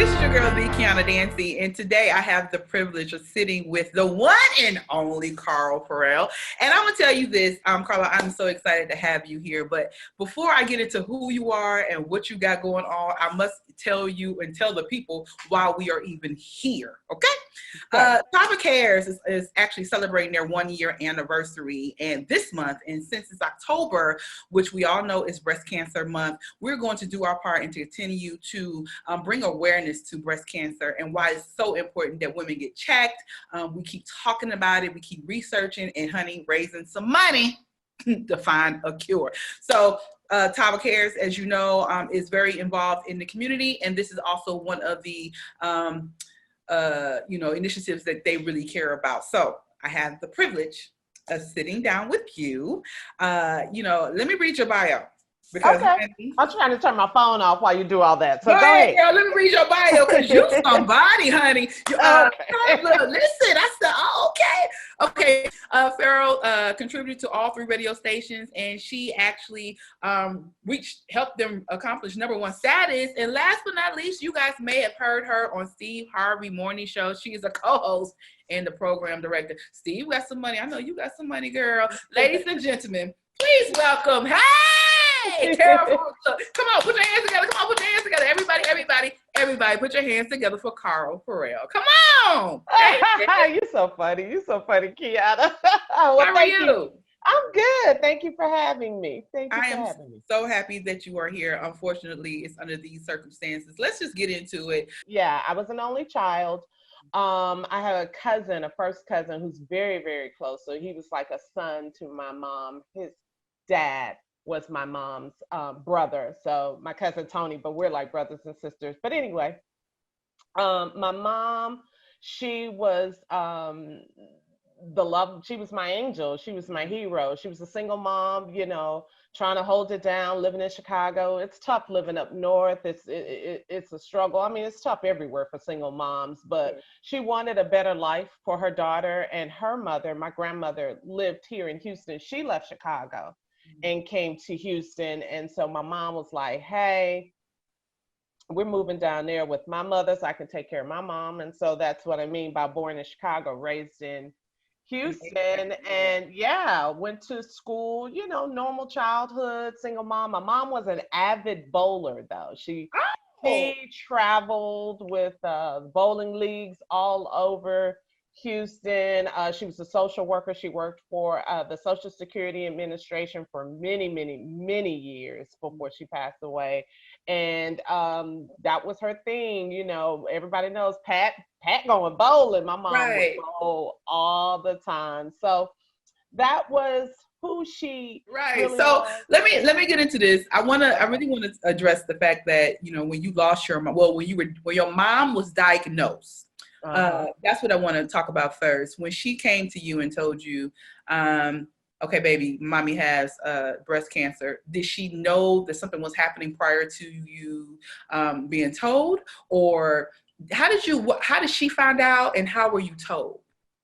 this is your girl, the Kiana Dancie, and today I have the privilege of sitting with the one and only Ferrell. And I'm gonna tell you this, Carla, I'm so excited to have you here. But before I get into who you are and what you got going on, I must tell you and tell the people why we are even here. Okay? Tava Cares is actually celebrating their 1 year anniversary, and this month, and since it's October, which we all know is Breast Cancer Month, we're going to do our part and to continue to bring awareness to breast cancer and why it's so important that women get checked. We keep talking about it, we keep researching, and honey, raising some money to find a cure. So Tava Cares, as you know, is very involved in the community, and this is also one of the initiatives that they really care about. So I have the privilege of sitting down with you. Let me read your bio. Because okay. I'm trying to turn my phone off while you do all that. So go ahead. Girl, let me read your bio because you somebody, honey. Okay. Listen, I said, oh, okay. Okay. Ferrell contributed to all 3 radio stations, and she actually helped them accomplish #1 status. And last but not least, you guys may have heard her on Steve Harvey Morning Show. She is a co-host and the program director. Steve got some money. I know you got some money, girl. Ladies and gentlemen, please welcome. Hey, Carla, come on, put your hands together. Come on, put your hands together. Everybody, put your hands together for Ferrell. Come on. Hey. You're so funny, Kiana. How are you? I'm good. Thank you for having me. I am so happy that you are here. Unfortunately, it's under these circumstances. Let's just get into it. Yeah, I was an only child. I have a first cousin who's very, very close. So he was like a son to my mom. His dad was my mom's brother. So my cousin Tony, but we're like brothers and sisters. But anyway, my mom, she was she was my angel. She was my hero. She was a single mom, trying to hold it down, living in Chicago. It's tough living up north. It's a struggle. I mean, it's tough everywhere for single moms, but she wanted a better life for her daughter, and her mother, my grandmother, lived here in Houston. She left Chicago and came to Houston. And so my mom was like, hey, we're moving down there with my mother so I can take care of my mom. And so that's what I mean by born in Chicago, raised in Houston. And went to school, normal childhood, single mom. My mom was an avid bowler though. She traveled with bowling leagues all over Houston. She was a social worker. She worked for the Social Security Administration for many, many, many years before she passed away. And that was her thing. Everybody knows Pat going bowling. My mom would bowl all the time. So that was who she really so was. let me get into this. I really want to address the fact that when you lost your mom, when your mom was diagnosed. That's what I want to talk about first. When she came to you and told you, okay, baby, mommy has breast cancer, did she know that something was happening prior to you being told? Or how did she find out, and how were you told?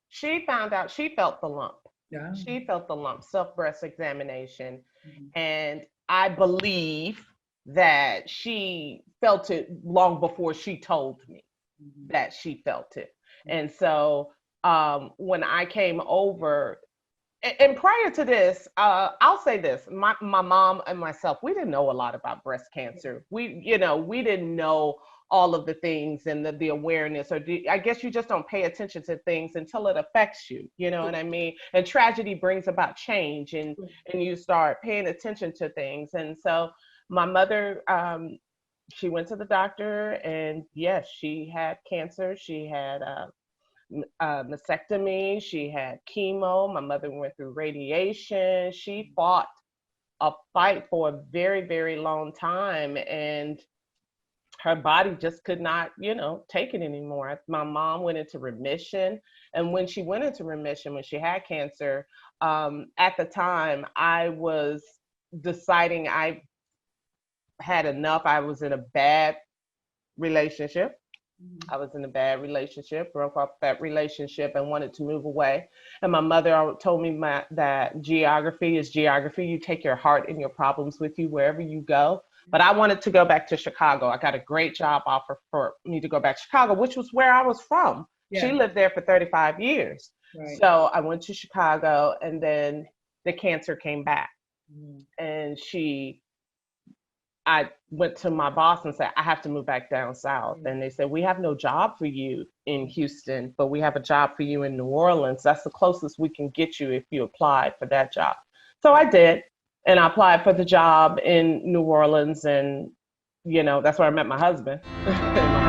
She found out, she felt the lump. Yeah. She felt the lump, self-breast examination. Mm-hmm. And I believe that she felt it long before she told me that she felt it. And so when I came over, and prior to this, I'll say this, my mom and myself, we didn't know a lot about breast cancer. We didn't know all of the things and the awareness, I guess you just don't pay attention to things until it affects you, you know what I mean? And tragedy brings about change, and you start paying attention to things. And so my mother, she went to the doctor, and yes, she had cancer. She had mastectomy. She had chemo. My mother went through radiation. She fought a fight for a very, very long time, and her body just could not, take it anymore. My mom went into remission. And when she went into remission, when she had cancer, at the time I was deciding I had enough. I was in a bad relationship. Broke off that relationship and wanted to move away. And my mother told me that geography is geography. You take your heart and your problems with you wherever you go. But I wanted to go back to Chicago. I got a great job offer for me to go back to Chicago, which was where I was from. Yeah. She lived there for 35 years. Right. So I went to Chicago, and then the cancer came back. And I went to my boss and said, I have to move back down south. And they said, we have no job for you in Houston, but we have a job for you in New Orleans. That's the closest we can get you if you apply for that job. So I did. And I applied for the job in New Orleans. And, you know, that's where I met my husband and my